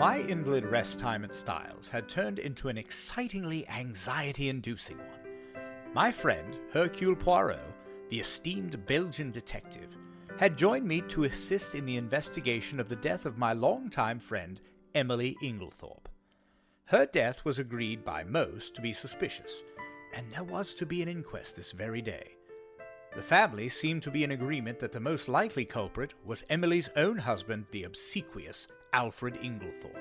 My invalid rest time at Styles had turned into an excitingly anxiety-inducing one. My friend, Hercule Poirot, the esteemed Belgian detective, had joined me to assist in the investigation of the death of my longtime friend, Emily Inglethorp. Her death was agreed by most to be suspicious, and there was to be an inquest this very day. The family seemed to be in agreement that the most likely culprit was Emily's own husband, the obsequious Alfred Inglethorp,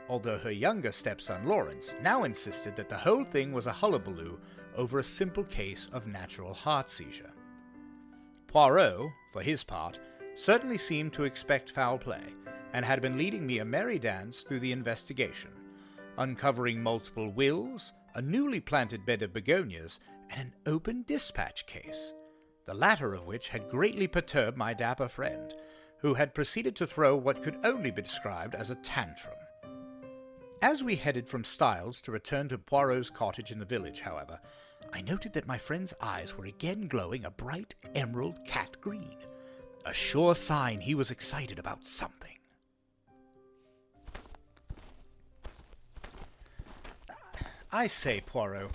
although her younger stepson Lawrence now insisted that the whole thing was a hullabaloo over a simple case of natural heart seizure. Poirot, for his part, certainly seemed to expect foul play, and had been leading me a merry dance through the investigation, uncovering multiple wills, a newly planted bed of begonias, and an open dispatch case, the latter of which had greatly perturbed my dapper friend, who had proceeded to throw what could only be described as a tantrum. As we headed from Styles to return to Poirot's cottage in the village, however, I noted that my friend's eyes were again glowing a bright emerald cat green, a sure sign he was excited about something. I say, Poirot,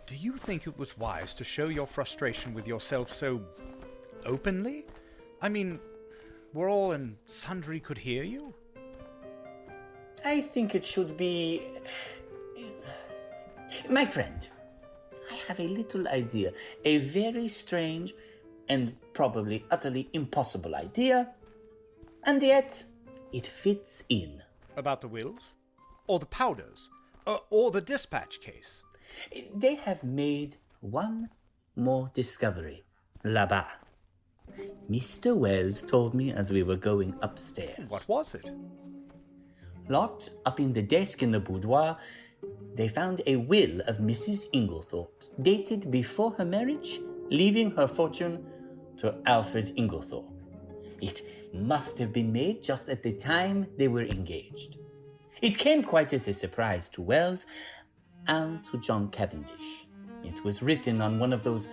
do you think it was wise to show your frustration with yourself so openly? I mean, where all and sundry could hear you? I think it should be... My friend, I have a little idea, a very strange and probably utterly impossible idea, and yet it fits in. About the wills? Or the powders? Or the dispatch case? They have made one more discovery, là-bas. Mr. Wells told me as we were going upstairs. What was it? Locked up in the desk in the boudoir, they found a will of Mrs. Inglethorpe's, dated before her marriage, leaving her fortune to Alfred Inglethorpe. It must have been made just at the time they were engaged. It came quite as a surprise to Wells and to John Cavendish. It was written on one of those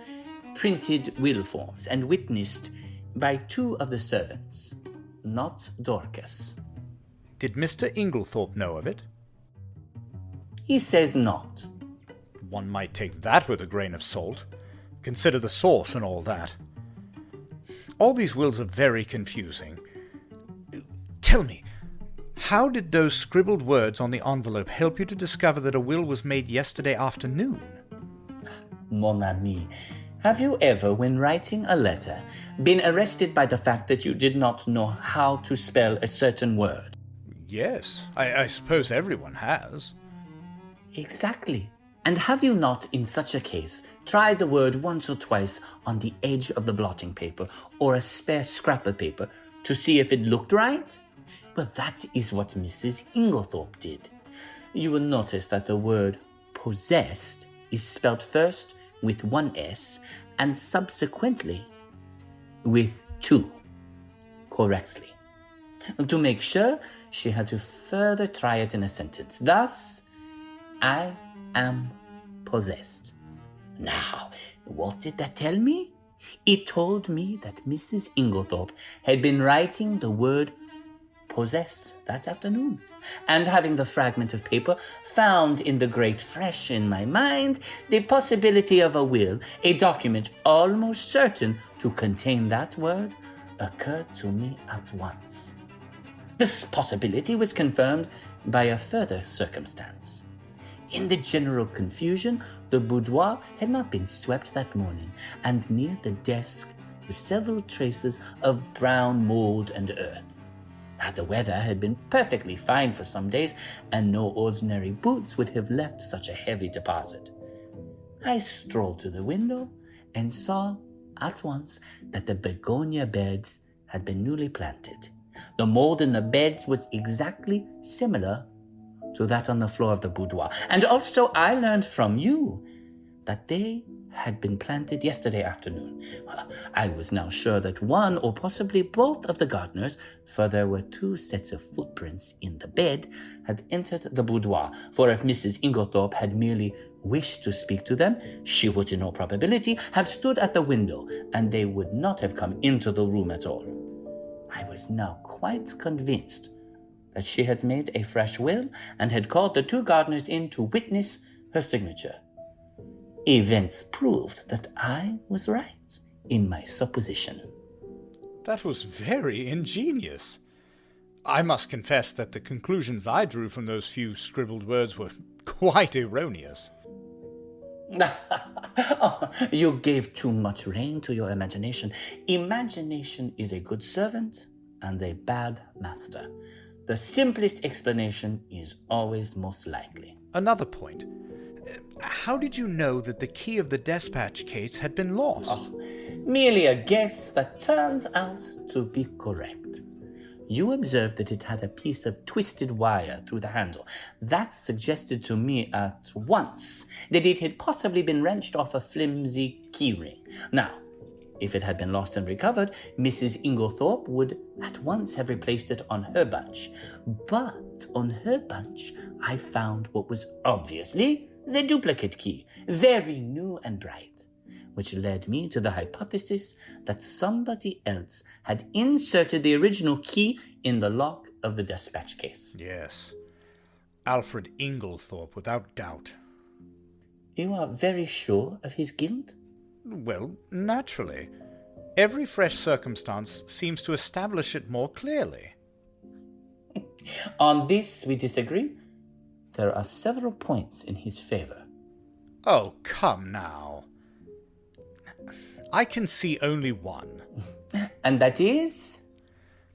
printed will forms and witnessed by two of the servants, not Dorcas. Did Mr. Inglethorpe know of it? He says not. One might take that with a grain of salt. Consider the source and all that. All these wills are very confusing. Tell me, how did those scribbled words on the envelope help you to discover that a will was made yesterday afternoon? Mon ami, have you ever, when writing a letter, been arrested by the fact that you did not know how to spell a certain word? Yes, I suppose everyone has. Exactly. And have you not, in such a case, tried the word once or twice on the edge of the blotting paper or a spare scrap of paper to see if it looked right? Well, that is what Mrs. Inglethorpe did. You will notice that the word possessed is spelled first with one S and subsequently with two, correctly. To make sure, she had to further try it in a sentence. Thus, I am possessed. Now, what did that tell me? It told me that Mrs. Inglethorpe had been writing the word possess that afternoon, and having the fragment of paper found in the grate fresh in my mind, the possibility of a will, a document almost certain to contain that word, occurred to me at once. This possibility was confirmed by a further circumstance. In the general confusion, the boudoir had not been swept that morning, and near the desk were several traces of brown mold and earth. The weather had been perfectly fine for some days, and no ordinary boots would have left such a heavy deposit. I strolled to the window and saw at once that the begonia beds had been newly planted. The mold in the beds was exactly similar to that on the floor of the boudoir. And also I learned from you that they had been planted yesterday afternoon. I was now sure that one or possibly both of the gardeners, for there were two sets of footprints in the bed, had entered the boudoir. For if Mrs. Inglethorpe had merely wished to speak to them, she would in all probability have stood at the window, and they would not have come into the room at all. I was now quite convinced that she had made a fresh will and had called the two gardeners in to witness her signature. Events proved that I was right in my supposition. That was very ingenious. I must confess that the conclusions I drew from those few scribbled words were quite erroneous. Oh, you gave too much rein to your imagination. Imagination is a good servant and a bad master. The simplest explanation is always most likely. Another point. How did you know that the key of the dispatch case had been lost? Oh, merely a guess that turns out to be correct. You observed that it had a piece of twisted wire through the handle. That suggested to me at once that it had possibly been wrenched off a flimsy keyring. Now, if it had been lost and recovered, Mrs. Inglethorpe would at once have replaced it on her bunch. But on her bunch, I found what was obviously the duplicate key, very new and bright, which led me to the hypothesis that somebody else had inserted the original key in the lock of the dispatch case. Yes. Alfred Inglethorpe, without doubt. You are very sure of his guilt? Well, naturally. Every fresh circumstance seems to establish it more clearly. On this we disagree. There are several points in his favor. Oh, come now. I can see only one. And that is?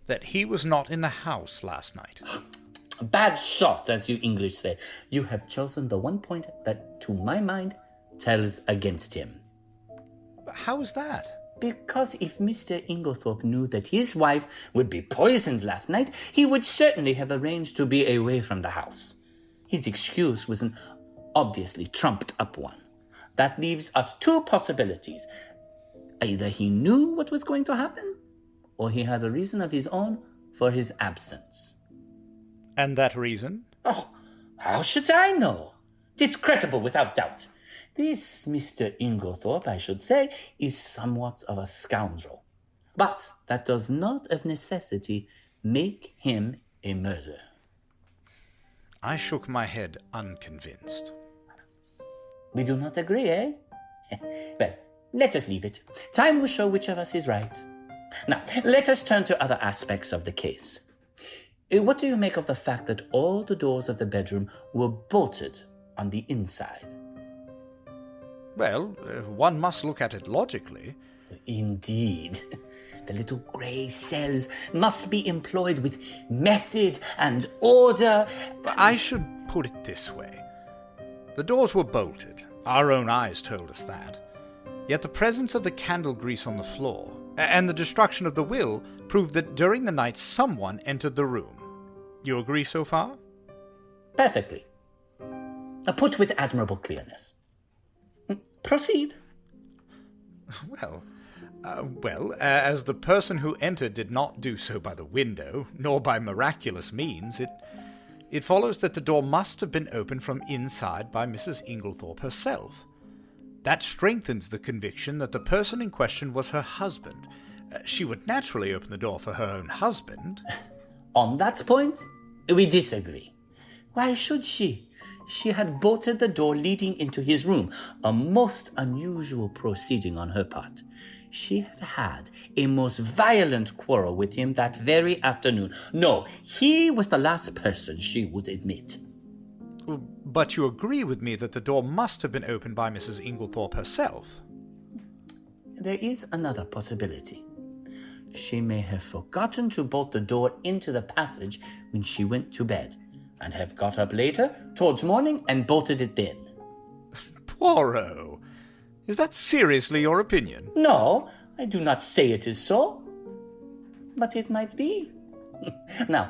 That he was not in the house last night. Bad shot, as you English say. You have chosen the one point that, to my mind, tells against him. How is that? Because if Mr. Inglethorpe knew that his wife would be poisoned last night, he would certainly have arranged to be away from the house. His excuse was an obviously trumped-up one. That leaves us two possibilities. Either he knew what was going to happen, or he had a reason of his own for his absence. And that reason? Oh, how should I know? It's credible without doubt. This Mr. Inglethorpe, I should say, is somewhat of a scoundrel. But that does not of necessity make him a murderer. I shook my head unconvinced. We do not agree, eh? Well, let us leave it. Time will show which of us is right. Now, let us turn to other aspects of the case. What do you make of the fact that all the doors of the bedroom were bolted on the inside? Well, one must look at it logically. Indeed. The little grey cells must be employed with method and order. I should put it this way. The doors were bolted. Our own eyes told us that. Yet the presence of the candle grease on the floor and the destruction of the will proved that during the night someone entered the room. You agree so far? Perfectly. Put with admirable clearness. Proceed. Well, as the person who entered did not do so by the window, nor by miraculous means, it follows that the door must have been opened from inside by Mrs. Inglethorpe herself. That strengthens the conviction that the person in question was her husband. She would naturally open the door for her own husband. On that point, we disagree. Why should she? She had bolted the door leading into his room, a most unusual proceeding on her part. She had had a most violent quarrel with him that very afternoon. No, he was the last person she would admit. But you agree with me that the door must have been opened by Mrs. Inglethorpe herself? There is another possibility. She may have forgotten to bolt the door into the passage when she went to bed, and have got up later, towards morning, and bolted it then. Poirot, is that seriously your opinion? No, I do not say it is so, but it might be. Now,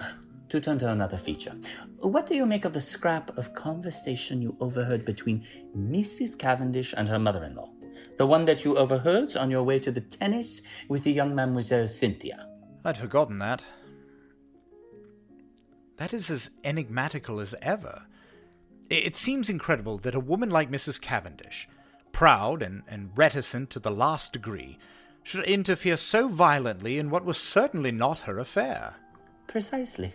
to turn to another feature. What do you make of the scrap of conversation you overheard between Mrs. Cavendish and her mother-in-law? The one that you overheard on your way to the tennis with the young Mademoiselle Cynthia? I'd forgotten that. That is as enigmatical as ever. It seems incredible that a woman like Mrs. Cavendish, proud and reticent to the last degree, should interfere so violently in what was certainly not her affair. Precisely.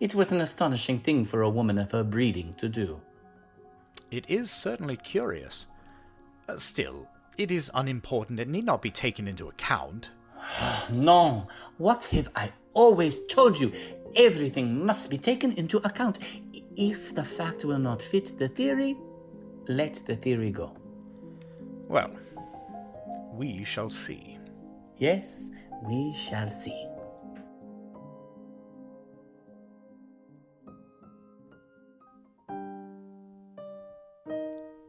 It was an astonishing thing for a woman of her breeding to do. It is certainly curious. Still, it is unimportant and need not be taken into account. No, what have I always told you? Everything must be taken into account. If the fact will not fit the theory, let the theory go. Well, we shall see. Yes, we shall see.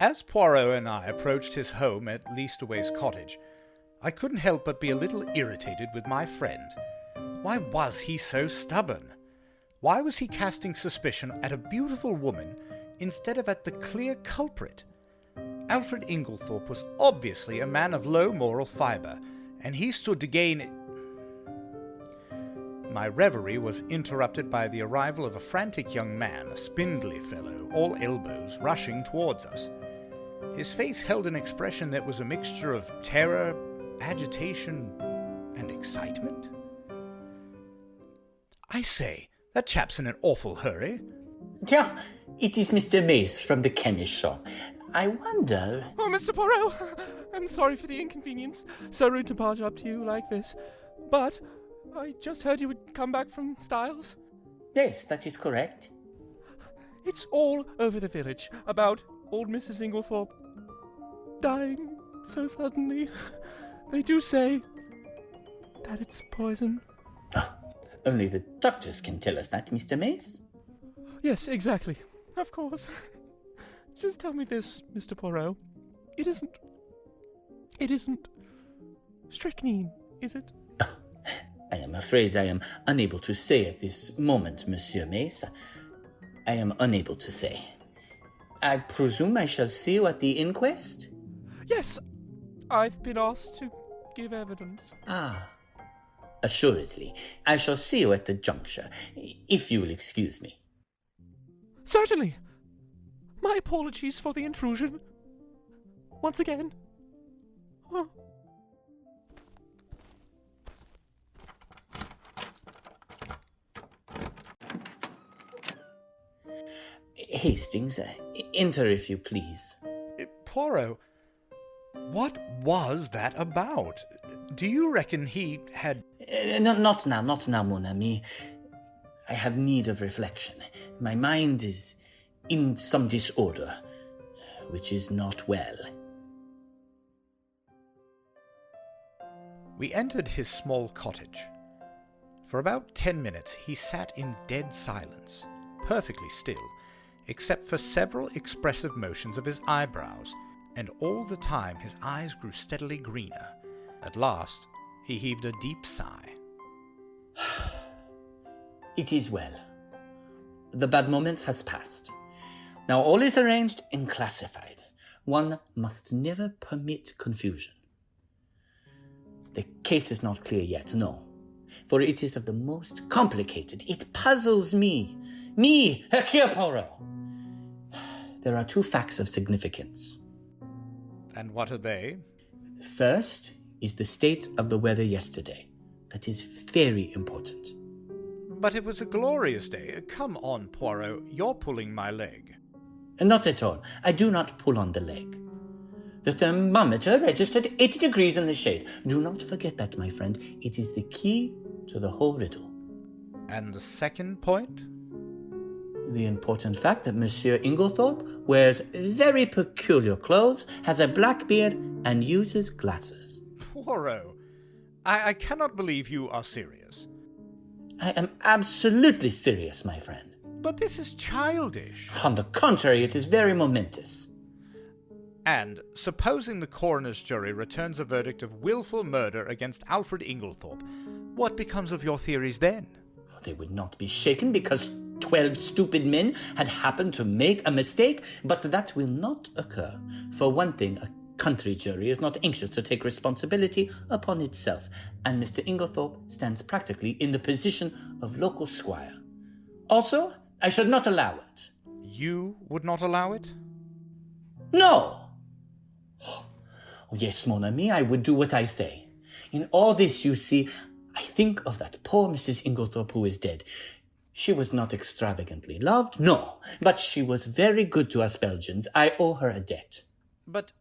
As Poirot and I approached his home at Leastaway's cottage, I couldn't help but be a little irritated with my friend. Why was he so stubborn? Why was he casting suspicion at a beautiful woman instead of at the clear culprit? Alfred Inglethorp was obviously a man of low moral fibre, and he stood to gain... My reverie was interrupted by the arrival of a frantic young man, a spindly fellow, all elbows, rushing towards us. His face held an expression that was a mixture of terror, agitation, and excitement. I say, that chap's in an awful hurry. Yeah, it is Mr. Mace from the chemist shop. I wonder... Oh, Mr. Poirot, I'm sorry for the inconvenience. So rude to barge up to you like this. But I just heard you would come back from Styles. Yes, that is correct. It's all over the village about old Mrs. Inglethorp dying so suddenly. They do say that it's poison. Oh, only the doctors can tell us that, Mr. Mace. Yes, exactly. Of course. Just tell me this, Mr. Poirot. It isn't strychnine, is it? Oh, I am afraid I am unable to say at this moment, Monsieur Mace. I am unable to say. I presume I shall see you at the inquest? Yes, I've been asked to give evidence. Ah, assuredly. I shall see you at the juncture, if you will excuse me. Certainly. My apologies for the intrusion. Once again. Oh. Hastings, enter if you please. Poirot, what was that about? Do you reckon he had... No, not now, mon ami. I have need of reflection. My mind is in some disorder, which is not well. We entered his small cottage. For about 10 minutes he sat in dead silence, perfectly still, except for several expressive motions of his eyebrows, and all the time his eyes grew steadily greener. At last he heaved a deep sigh. It is well. The bad moment has passed. Now all is arranged and classified. One must never permit confusion. The case is not clear yet, no, for it is of the most complicated. It puzzles me, Hercule Poirot. There are two facts of significance. And what are they? The first is the state of the weather yesterday. That is very important. But it was a glorious day. Come on, Poirot, you're pulling my leg. Not at all. I do not pull on the leg. The thermometer registered 80 degrees in the shade. Do not forget that, my friend. It is the key to the whole riddle. And the second point? The important fact that Monsieur Inglethorp wears very peculiar clothes, has a black beard, and uses glasses. Poirot, I cannot believe you are serious. I am absolutely serious, my friend. But this is childish. On the contrary, it is very momentous. And, supposing the coroner's jury returns a verdict of willful murder against Alfred Inglethorp, what becomes of your theories then? They would not be shaken because 12 stupid men had happened to make a mistake, but that will not occur. For one thing, a country jury is not anxious to take responsibility upon itself, and Mr. Inglethorp stands practically in the position of local squire. Also, I should not allow it. You would not allow it? No! Oh, yes, mon ami, I would do what I say. In all this, you see, I think of that poor Mrs. Inglethorp who is dead. She was not extravagantly loved, no, but she was very good to us Belgians. I owe her a debt. But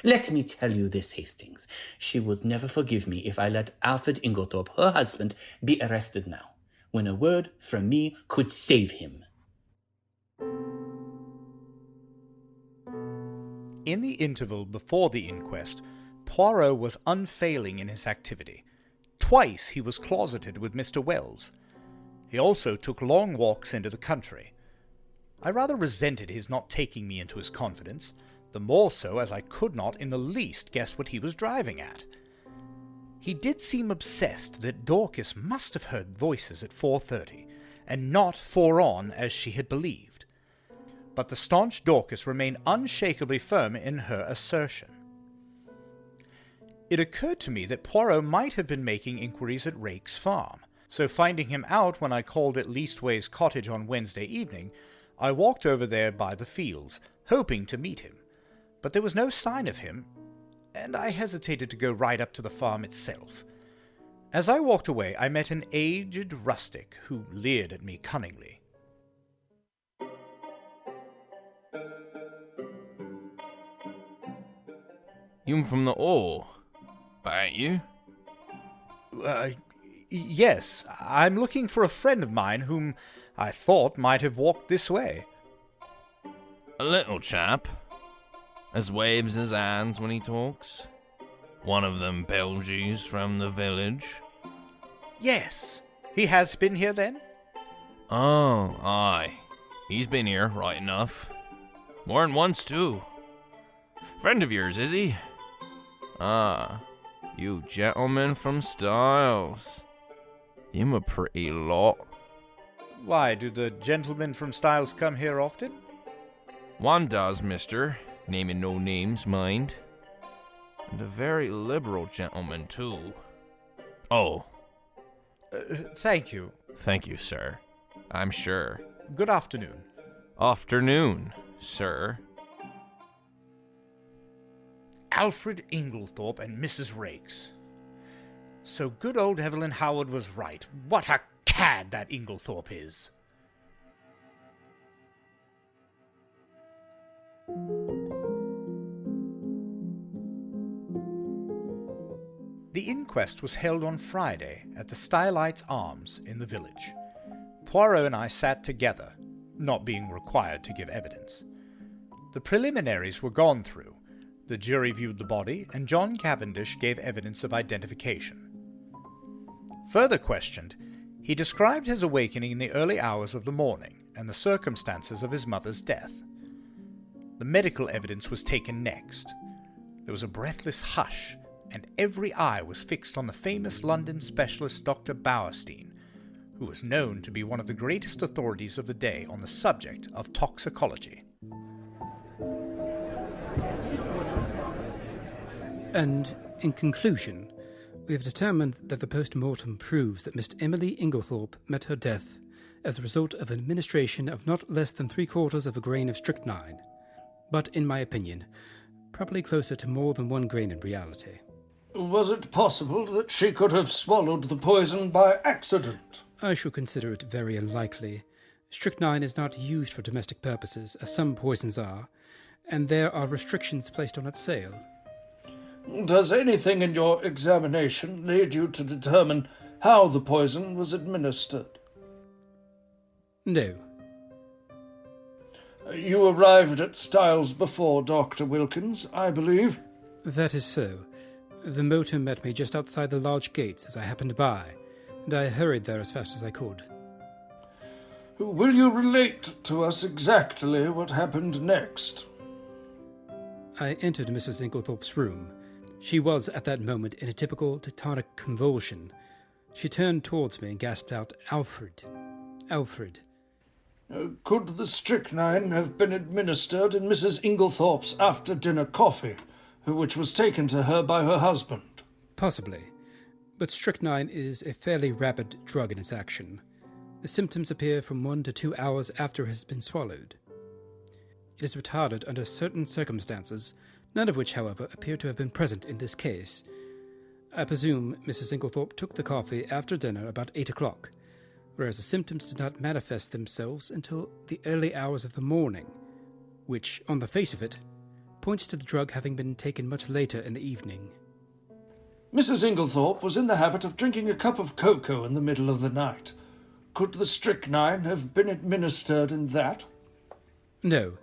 let me tell you this, Hastings. She would never forgive me if I let Alfred Inglethorp, her husband, be arrested now, when a word from me could save him. in the interval before the inquest, Poirot was unfailing in his activity. Twice he was closeted with Mr. Wells. He also took long walks into the country. I rather resented his not taking me into his confidence, the more so as I could not in the least guess what he was driving at. He did seem obsessed that Dorcas must have heard voices at 4:30, and not 4 on as she had believed. But the staunch Dorcas remained unshakably firm in her assertion. It occurred to me that Poirot might have been making inquiries at Rake's farm, so finding him out when I called at Leastway's cottage on Wednesday evening, I walked over there by the fields, hoping to meet him. But there was no sign of him, and I hesitated to go right up to the farm itself. As I walked away, I met an aged rustic who leered at me cunningly. You from the Ore, ain't you? Yes, I'm looking for a friend of mine whom I thought might have walked this way. A little chap, as waves his hands when he talks. One of them Belgies from the village. Yes, he has been here then? Oh, aye. He's been here, right enough. More'n once, too. Friend of yours, is he? Ah, you gentlemen from Styles. You'm a pretty lot. Why, do the gentlemen from Styles come here often? One does, mister. Naming no names, mind. And a very liberal gentleman, too. Oh. Thank you. Thank you, sir. I'm sure. Good afternoon. Afternoon, sir. Alfred Inglethorp and Mrs. Raikes. So good old Evelyn Howard was right. What a cad that Inglethorp is. The inquest was held on Friday at the Stylites Arms in the village. Poirot and I sat together, not being required to give evidence. The preliminaries were gone through. The jury viewed the body, and John Cavendish gave evidence of identification. Further questioned, he described his awakening in the early hours of the morning and the circumstances of his mother's death. The medical evidence was taken next. There was a breathless hush, and every eye was fixed on the famous London specialist Dr. Bauerstein, who was known to be one of the greatest authorities of the day on the subject of toxicology. And, in conclusion, we have determined that the post-mortem proves that Miss Emily Inglethorpe met her death as a result of administration of not less than 3/4 of a grain of strychnine, but, in my opinion, probably closer to more than 1 grain in reality. Was it possible that she could have swallowed the poison by accident? I should consider it very unlikely. Strychnine is not used for domestic purposes, as some poisons are, and there are restrictions placed on its sale. Does anything in your examination lead you to determine how the poison was administered? No. You arrived at Styles before Dr. Wilkins, I believe? That is so. The motor met me just outside the large gates as I happened by, and I hurried there as fast as I could. Will you relate to us exactly what happened next? I entered Mrs. Inglethorpe's room. She was, at that moment, in a typical tectonic convulsion. She turned towards me and gasped out, "Alfred! Alfred!" Could the strychnine have been administered in Mrs. Inglethorpe's after-dinner coffee, which was taken to her by her husband? Possibly, but strychnine is a fairly rapid drug in its action. The symptoms appear from 1 to 2 hours after it has been swallowed. It is retarded under certain circumstances, none of which, however, appear to have been present in this case. I presume Mrs. Inglethorpe took the coffee after dinner about 8 o'clock. whereas the symptoms did not manifest themselves until the early hours of the morning, which, on the face of it, points to the drug having been taken much later in the evening. Mrs. Inglethorpe was in the habit of drinking a cup of cocoa in the middle of the night. Could the strychnine have been administered in that? No.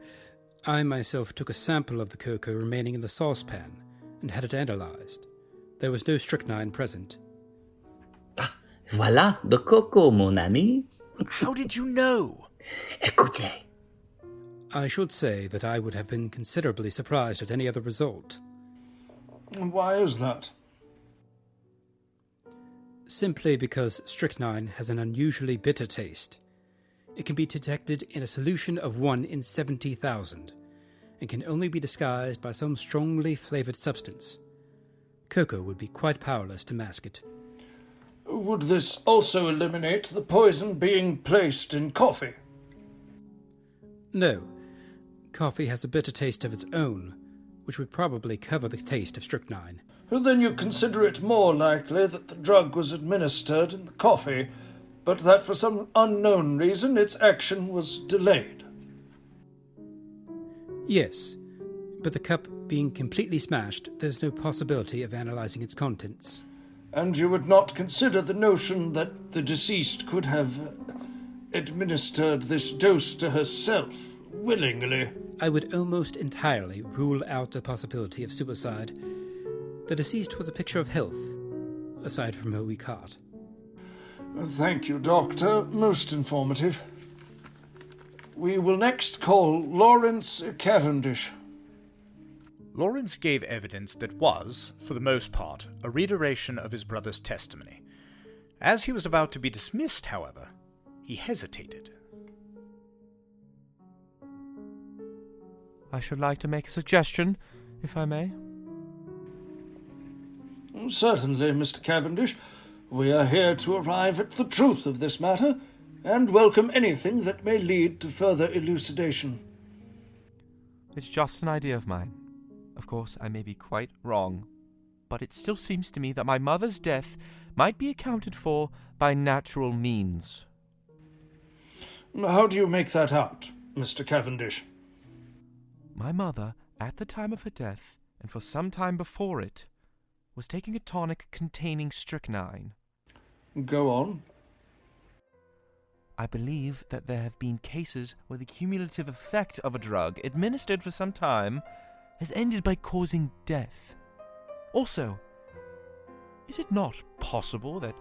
I myself took a sample of the cocoa remaining in the saucepan and had it analysed. There was no strychnine present. Voilà the cocoa, mon ami. How did you know? Écoutez. I should say that I would have been considerably surprised at any other result. Why is that? Simply because strychnine has an unusually bitter taste. It can be detected in a solution of 1 in 70,000 and can only be disguised by some strongly flavoured substance. Cocoa would be quite powerless to mask it. Would this also eliminate the poison being placed in coffee? No. Coffee has a bitter taste of its own, which would probably cover the taste of strychnine. Then you consider it more likely that the drug was administered in the coffee, but that for some unknown reason its action was delayed. Yes, but the cup being completely smashed, there's no possibility of analysing its contents. And you would not consider the notion that the deceased could have administered this dose to herself willingly? I would almost entirely rule out the possibility of suicide. The deceased was a picture of health, aside from her weak heart. Thank you, Doctor. Most informative. We will next call Lawrence Cavendish. Lawrence gave evidence that was, for the most part, a reiteration of his brother's testimony. As he was about to be dismissed, however, he hesitated. I should like to make a suggestion, if I may. Certainly, Mr. Cavendish. We are here to arrive at the truth of this matter, and welcome anything that may lead to further elucidation. It's just an idea of mine. Of course, I may be quite wrong, but it still seems to me that my mother's death might be accounted for by natural means. How do you make that out, Mr. Cavendish? My mother, at the time of her death, and for some time before it, was taking a tonic containing strychnine. Go on. I believe that there have been cases where the cumulative effect of a drug administered for some time has ended by causing death. Also, is it not possible that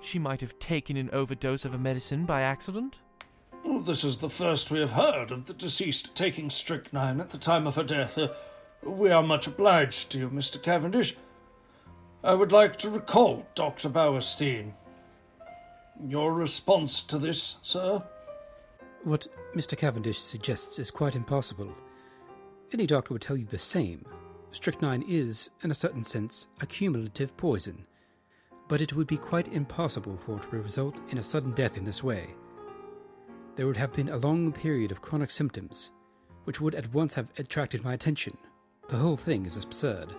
she might have taken an overdose of a medicine by accident? Well, this is the first we have heard of the deceased taking strychnine at the time of her death. We are much obliged to you, Mr. Cavendish. I would like to recall Dr. Bauerstein. Your response to this, sir? What Mr. Cavendish suggests is quite impossible. Any doctor would tell you the same. Strychnine is, in a certain sense, a cumulative poison, but it would be quite impossible for it to result in a sudden death in this way. There would have been a long period of chronic symptoms, which would at once have attracted my attention. The whole thing is absurd.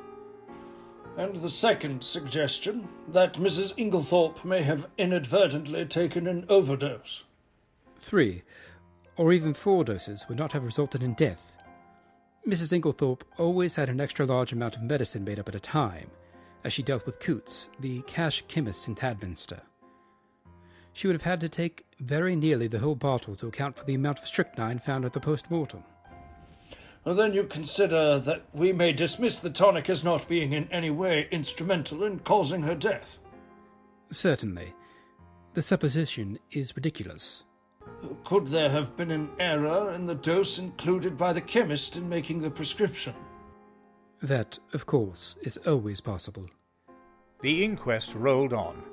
And the second suggestion, that Mrs. Inglethorpe may have inadvertently taken an overdose. 3, or even 4 doses would not have resulted in death. Mrs. Inglethorpe always had an extra large amount of medicine made up at a time, as she dealt with Coots, the cash chemist in Tadminster. She would have had to take very nearly the whole bottle to account for the amount of strychnine found at the post-mortem. Then you consider that we may dismiss the tonic as not being in any way instrumental in causing her death? Certainly. The supposition is ridiculous. Could there have been an error in the dose included by the chemist in making the prescription? That, of course, is always possible. The inquest rolled on.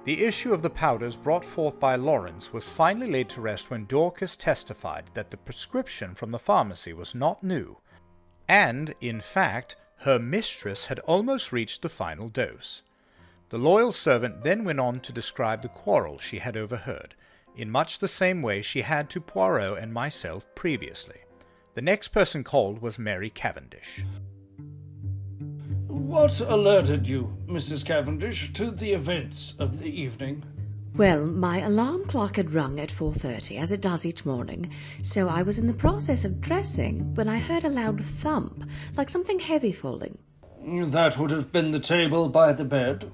The issue of the powders brought forth by Lawrence was finally laid to rest when Dorcas testified that the prescription from the pharmacy was not new, and, in fact, her mistress had almost reached the final dose. The loyal servant then went on to describe the quarrel she had overheard, in much the same way she had to Poirot and myself previously. The next person called was Mary Cavendish. What alerted you, Mrs. Cavendish, to the events of the evening? Well, my alarm clock had rung at 4:30, as it does each morning, so I was in the process of dressing when I heard a loud thump, like something heavy falling. That would have been the table by the bed.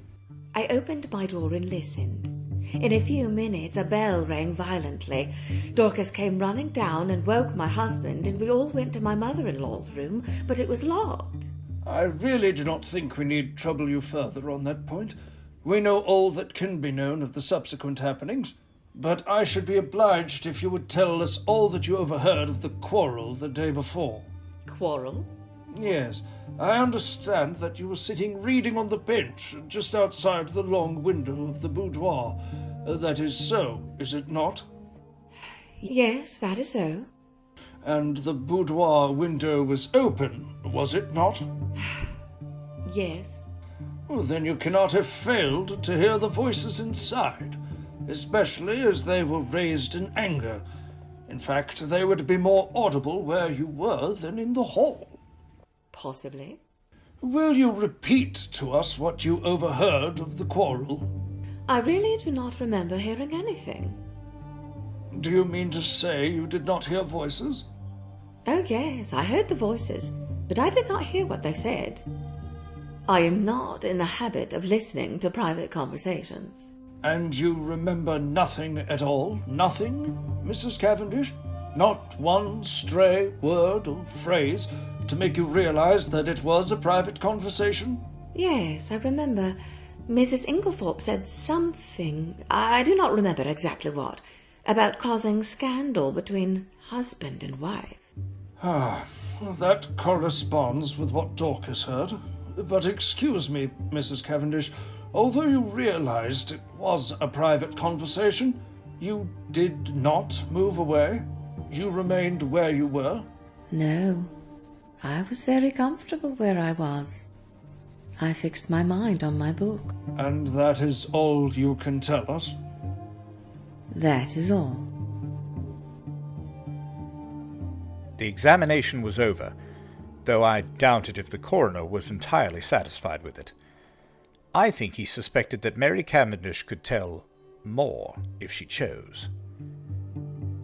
I opened my door and listened. In a few minutes, a bell rang violently. Dorcas came running down and woke my husband, and we all went to my mother-in-law's room, but it was locked. I really do not think we need trouble you further on that point. We know all that can be known of the subsequent happenings, but I should be obliged if you would tell us all that you overheard of the quarrel the day before. Quarrel? Yes, I understand that you were sitting reading on the bench just outside the long window of the boudoir. That is so, is it not? Yes, that is so. And the boudoir window was open, was it not? Yes. Well, then you cannot have failed to hear the voices inside, especially as they were raised in anger. In fact, they would be more audible where you were than in the hall. Possibly. Will you repeat to us what you overheard of the quarrel? I really do not remember hearing anything. Do you mean to say you did not hear voices? Oh, yes, I heard the voices, but I did not hear what they said. I am not in the habit of listening to private conversations. And you remember nothing at all? Nothing, Mrs. Cavendish? Not one stray word or phrase to make you realize that it was a private conversation? Yes, I remember. Mrs. Inglethorp said something, I do not remember exactly what, about causing scandal between husband and wife. That corresponds with what Dorcas heard. But excuse me, Mrs. Cavendish, although you realized it was a private conversation, you did not move away? You remained where you were? No, I was very comfortable where I was. I fixed my mind on my book. And that is all you can tell us? That is all. The examination was over, though I doubted if the coroner was entirely satisfied with it. I think he suspected that Mary Cavendish could tell more if she chose.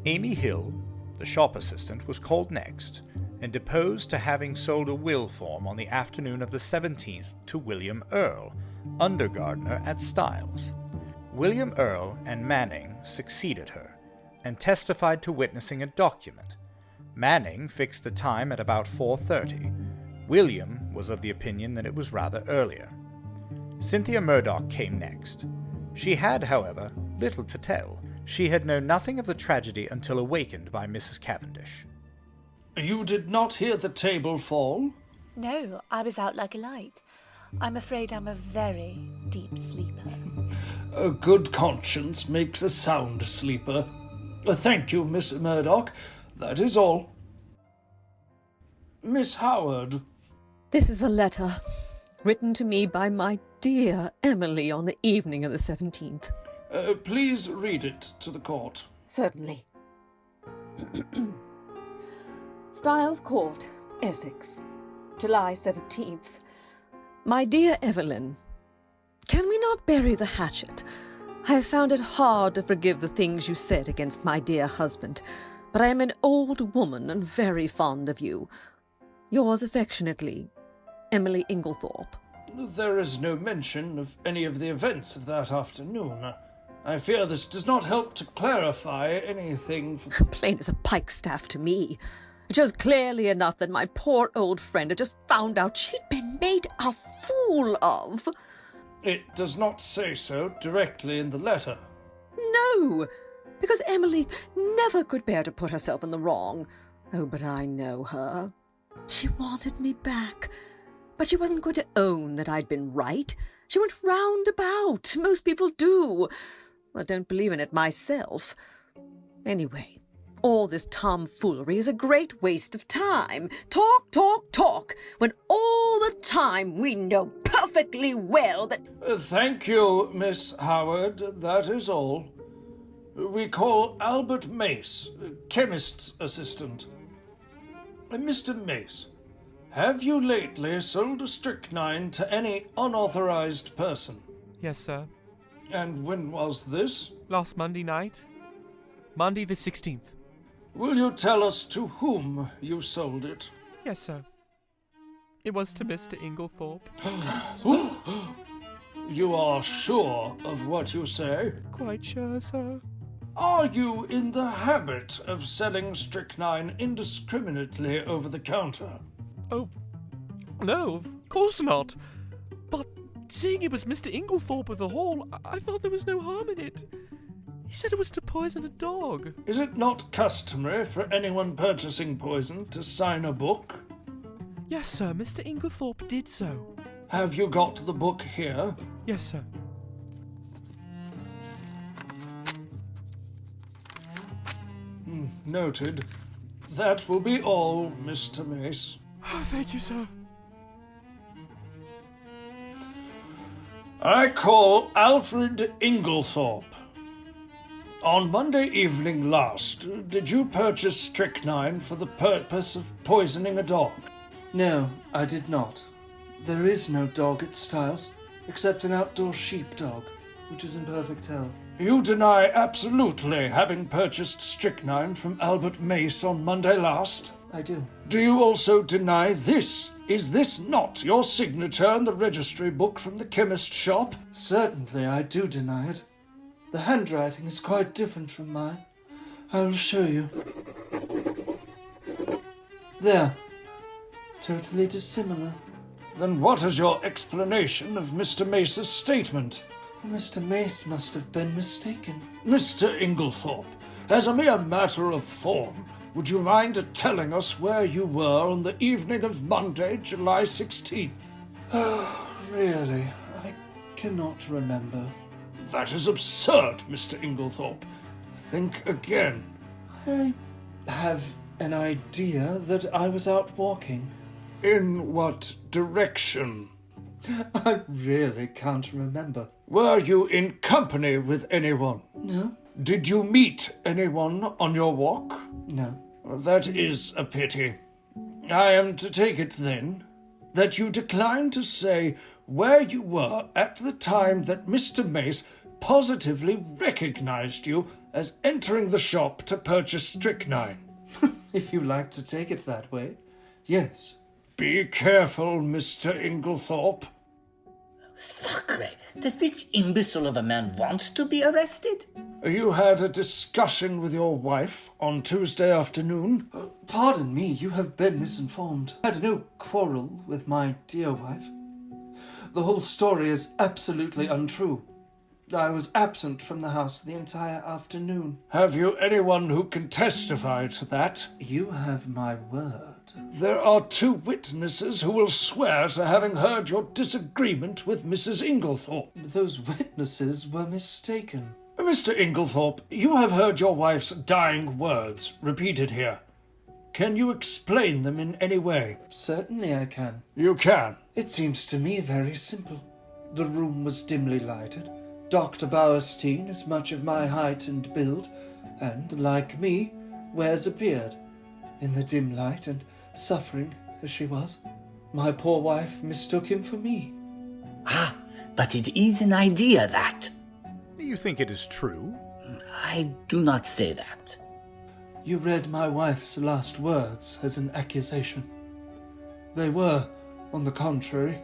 Amy Hill, the shop assistant, was called next, and deposed to having sold a will form on the afternoon of the 17th to William Earl, under gardener at Styles. William Earl and Manning succeeded her, and testified to witnessing a document. Manning fixed the time at about 4:30. William was of the opinion that it was rather earlier. Cynthia Murdoch came next. She had, however, little to tell. She had known nothing of the tragedy until awakened by Mrs. Cavendish. You did not hear the table fall? No, I was out like a light. I'm afraid I'm a very deep sleeper. A good conscience makes a sound sleeper. Thank you, Miss Murdoch. That is all. Miss Howard. This is a letter written to me by my dear Emily on the evening of the 17th. Please read it to the court. Certainly. Styles Court, Essex, July 17th. My dear Evelyn, can we not bury the hatchet? I have found it hard to forgive the things you said against my dear husband, but I am an old woman and very fond of you. Yours affectionately, Emily Inglethorp. There is no mention of any of the events of that afternoon. I fear this does not help to clarify anything. Plain as a pikestaff to me. It shows clearly enough that my poor old friend had just found out she'd been made a fool of. It does not say so directly in the letter. No, because Emily never could bear to put herself in the wrong. Oh, but I know her. She wanted me back, but she wasn't going to own that I'd been right. She went round about. Most people do. I don't believe in it myself. Anyway, all this tomfoolery is a great waste of time. Talk, talk, talk, when all the time we know perfectly well that... Thank you, Miss Howard. That is all. We call Albert Mace, chemist's assistant. Mr. Mace, have you lately sold a strychnine to any unauthorized person? Yes, sir. And when was this? Last Monday night. Monday the 16th. Will you tell us to whom you sold it? Yes, sir. It was to Mr. Inglethorp. You are sure of what you say? Quite sure, sir. Are you in the habit of selling strychnine indiscriminately over the counter? Oh, no, of course not. But seeing it was Mr. Inglethorp of the Hall, I thought there was no harm in it. He said it was to poison a dog. Is it not customary for anyone purchasing poison to sign a book? Yes, sir, Mr. Inglethorp did so. Have you got the book here? Yes, sir. Noted. That will be all, Mr. Mace. Oh, thank you, sir. I call Alfred Inglethorp. On Monday evening last, did you purchase strychnine for the purpose of poisoning a dog? No, I did not. There is no dog at Styles, except an outdoor sheepdog, which is in perfect health. You deny absolutely having purchased strychnine from Albert Mace on Monday last? I do. Do you also deny this? Is this not your signature in the registry book from the chemist shop? Certainly I do deny it. The handwriting is quite different from mine. I will show you. There. Totally dissimilar. Then what is your explanation of Mr. Mace's statement? Mr. Mace must have been mistaken. Mr. Inglethorp, as a mere matter of form, would you mind telling us where you were on the evening of Monday, July 16th? Oh, really? I cannot remember. That is absurd, Mr. Inglethorp. Think again. I have an idea that I was out walking. In what direction? I really can't remember. Were you in company with anyone? No. Did you meet anyone on your walk? No. That is a pity. I am to take it, then, that you decline to say where you were at the time that Mr. Mace positively recognized you as entering the shop to purchase strychnine. If you like to take it that way, yes. Be careful, Mr. Inglethorp. Sacre! Does this imbecile of a man want to be arrested? You had a discussion with your wife on Tuesday afternoon? Pardon me, you have been misinformed. I had no quarrel with my dear wife. The whole story is absolutely untrue. I was absent from the house the entire afternoon. Have you anyone who can testify to that? You have my word. There are 2 witnesses who will swear to having heard your disagreement with Mrs. Inglethorp. Those witnesses were mistaken. Mr. Inglethorp, you have heard your wife's dying words repeated here. Can you explain them in any way? Certainly I can. You can? It seems to me very simple. The room was dimly lighted. Dr. Bauerstein is much of my height and build, and, like me, wears a beard. In the dim light, and suffering as she was, my poor wife mistook him for me. Ah, but it is an idea, that. You think it is true? I do not say that. You read my wife's last words as an accusation. They were, on the contrary,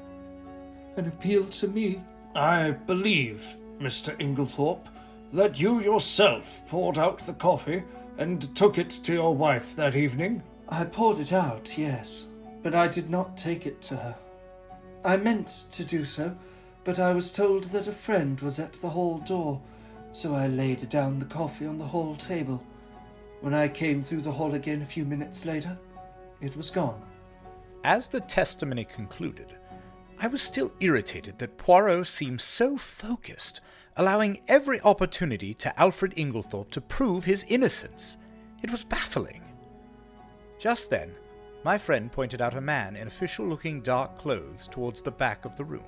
an appeal to me. I believe, Mr. Inglethorp, that you yourself poured out the coffee and took it to your wife that evening. I poured it out, yes, but I did not take it to her. I meant to do so, but I was told that a friend was at the hall door, so I laid down the coffee on the hall table. When I came through the hall again a few minutes later, it was gone. As the testimony concluded, I was still irritated that Poirot seemed so focused, allowing every opportunity to Alfred Inglethorp to prove his innocence. It was baffling. Just then, my friend pointed out a man in official-looking dark clothes towards the back of the room.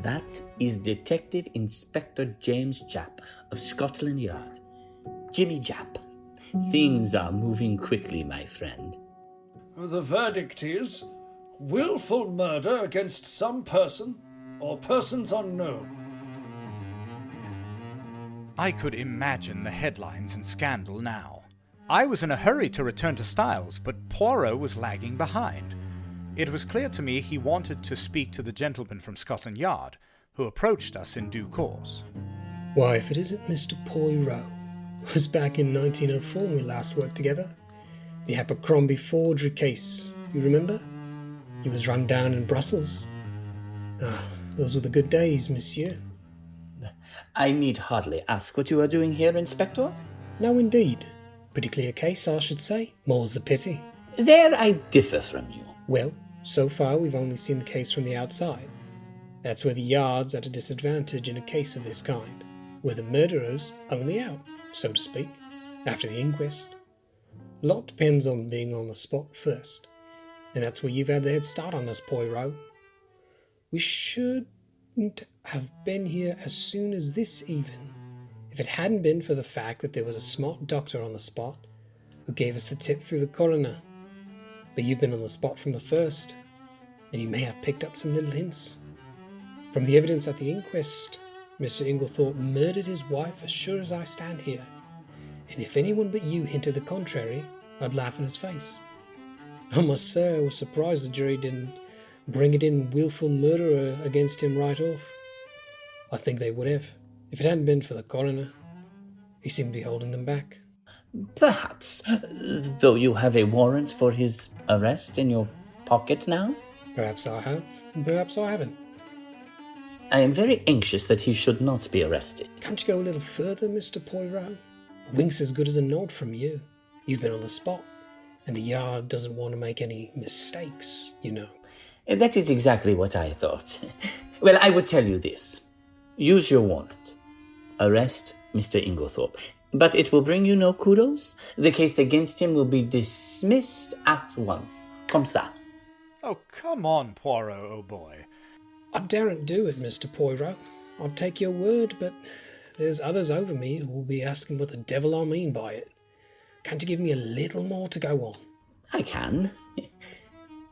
That is Detective Inspector James Jap of Scotland Yard. Jimmy Jap. Things are moving quickly, my friend. The verdict is willful murder against some person or persons unknown. I could imagine the headlines and scandal now. I was in a hurry to return to Styles, but Poirot was lagging behind. It was clear to me he wanted to speak to the gentleman from Scotland Yard, who approached us in due course. Why, if it isn't Mr. Poirot, it was back in 1904 when we last worked together. The Abercrombie forgery case, you remember? He was run down in Brussels. Ah, those were the good days, monsieur. I need hardly ask what you are doing here, Inspector. No, indeed. Pretty clear case, I should say. More's the pity. There I differ from you. Well, so far we've only seen the case from the outside. That's where the Yard's at a disadvantage in a case of this kind, where the murderer's only out, so to speak, after the inquest. A lot depends on being on the spot first, and that's where you've had the head start on us, Poirot. We shouldn't have been here as soon as this even, if it hadn't been for the fact that there was a smart doctor on the spot who gave us the tip through the coroner. But you've been on the spot from the first, and you may have picked up some little hints. From the evidence at the inquest, Mr. Inglethorp murdered his wife as sure as I stand here, and if anyone but you hinted the contrary, I'd laugh in his face. I must say I was surprised the jury didn't bring it in willful murderer against him right off. I think they would have, if it hadn't been for the coroner. He seemed to be holding them back. Perhaps, though you have a warrant for his arrest in your pocket now? Perhaps I have, and perhaps I haven't. I am very anxious that he should not be arrested. Can't you go a little further, Mr. Poirot? A wink's as good as a nod from you. You've been on the spot, and the Yard doesn't want to make any mistakes, you know. That is exactly what I thought. Well, I would tell you this. Use your warrant. Arrest Mr. Inglethorp. But it will bring you no kudos. The case against him will be dismissed at once. Comme ça. Oh, come on, Poirot, oh boy. I daren't do it, Mr. Poirot. I'll take your word, but there's others over me who will be asking what the devil I mean by it. Can't you give me a little more to go on? I can.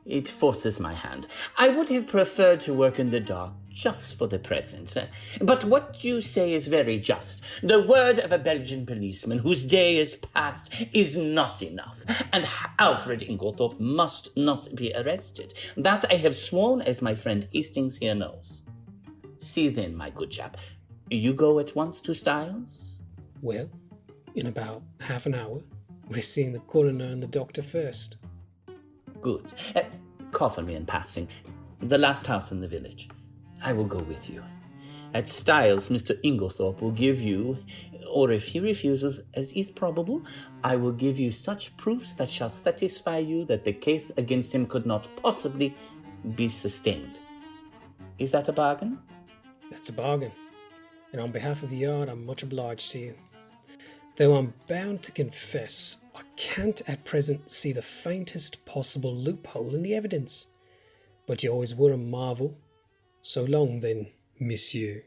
It forces my hand. I would have preferred to work in the dark just for the present. But what you say is very just. The word of a Belgian policeman whose day is past is not enough. And Alfred Inglethorp must not be arrested. That I have sworn, as my friend Hastings here knows. See then, my good chap, you go at once to Styles? Well, in about half an hour. We're seeing the coroner and the doctor first. Good. Call for me in passing. The last house in the village. I will go with you. At Styles, Mr. Inglethorp will give you, or if he refuses, as is probable, I will give you such proofs that shall satisfy you that the case against him could not possibly be sustained. Is that a bargain? That's a bargain. And on behalf of the Yard, I'm much obliged to you. Though I'm bound to confess, I can't at present see the faintest possible loophole in the evidence. But you always were a marvel. So long then, monsieur.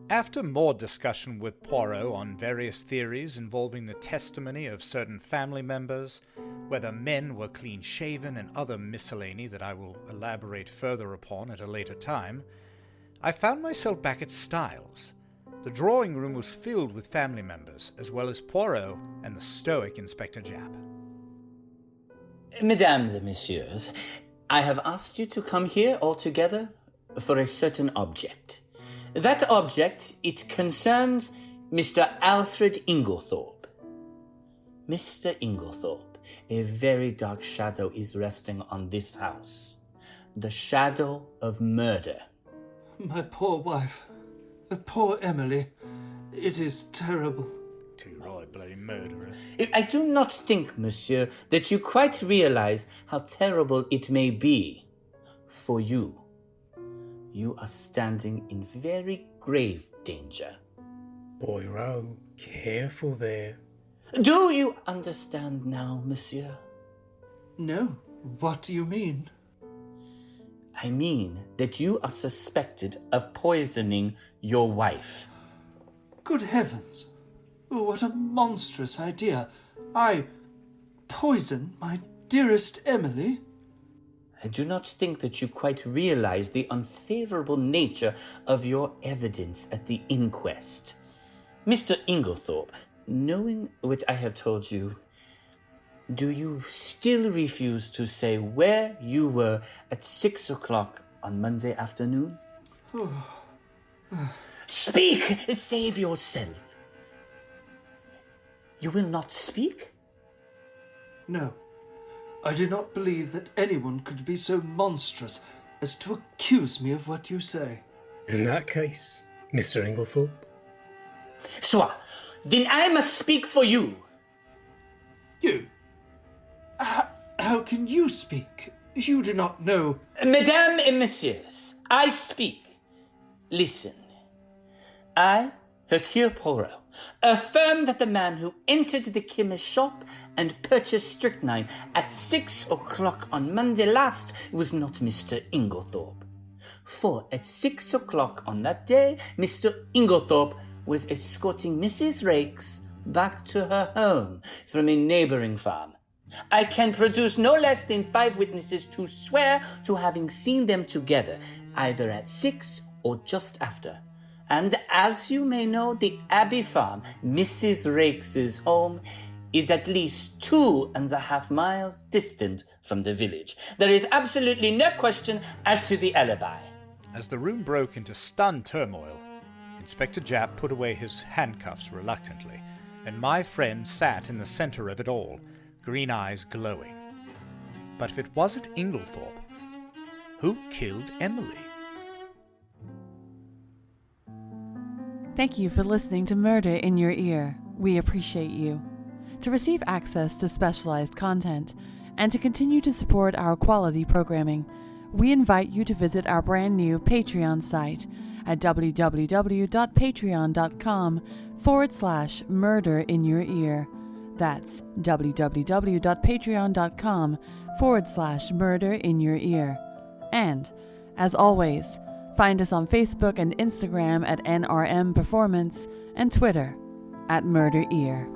After more discussion with Poirot on various theories involving the testimony of certain family members, whether men were clean-shaven and other miscellany that I will elaborate further upon at a later time, I found myself back at Styles. The drawing room was filled with family members, as well as Poirot and the stoic Inspector Jap. Mesdames et messieurs, I have asked you to come here all together for a certain object. That object, it concerns Mr. Alfred Inglethorp. Mr. Inglethorp, a very dark shadow is resting on this house. The shadow of murder. My poor wife. Poor Emily. It is terrible. Too right, bloody murderer. I do not think, monsieur, that you quite realize how terrible it may be for you. You are standing in very grave danger. Poirot, careful there. Do you understand now, monsieur? No. What do you mean? I mean that you are suspected of poisoning your wife. Good heavens! What a monstrous idea! I poison my dearest Emily? I do not think that you quite realize the unfavorable nature of your evidence at the inquest. Mr. Inglethorp, knowing what I have told you, do you still refuse to say where you were at 6 o'clock on Monday afternoon? Speak! Save yourself. You will not speak? No. I do not believe that anyone could be so monstrous as to accuse me of what you say. In that case, Mr. Inglethorp. Soit, then I must speak for you. You? How can you speak? You do not know. Mesdames et messieurs, I speak. Listen. I, Hercule Poirot, affirm that the man who entered the chemist's shop and purchased strychnine at 6 o'clock on Monday last was not Mr. Inglethorp. For at 6 o'clock on that day, Mr. Inglethorp was escorting Mrs. Raikes back to her home from a neighboring farm. I can produce no less than 5 witnesses to swear to having seen them together, either at 6 or just after. And as you may know, the Abbey Farm, Mrs. Raikes' home, is at least 2.5 miles distant from the village. There is absolutely no question as to the alibi. As the room broke into stunned turmoil, Inspector Jap put away his handcuffs reluctantly, and my friend sat in the center of it all, green eyes glowing. But if it wasn't Inglethorp, who killed Emily? Thank you for listening to Murder in Your Ear. We appreciate you. To receive access to specialized content and to continue to support our quality programming, we invite you to visit our brand new Patreon site at www.patreon.com/murderinyour-ear. That's www.patreon.com/murderinyour-ear. And, as always, find us on Facebook and Instagram at NRM Performance and Twitter at Murder Ear.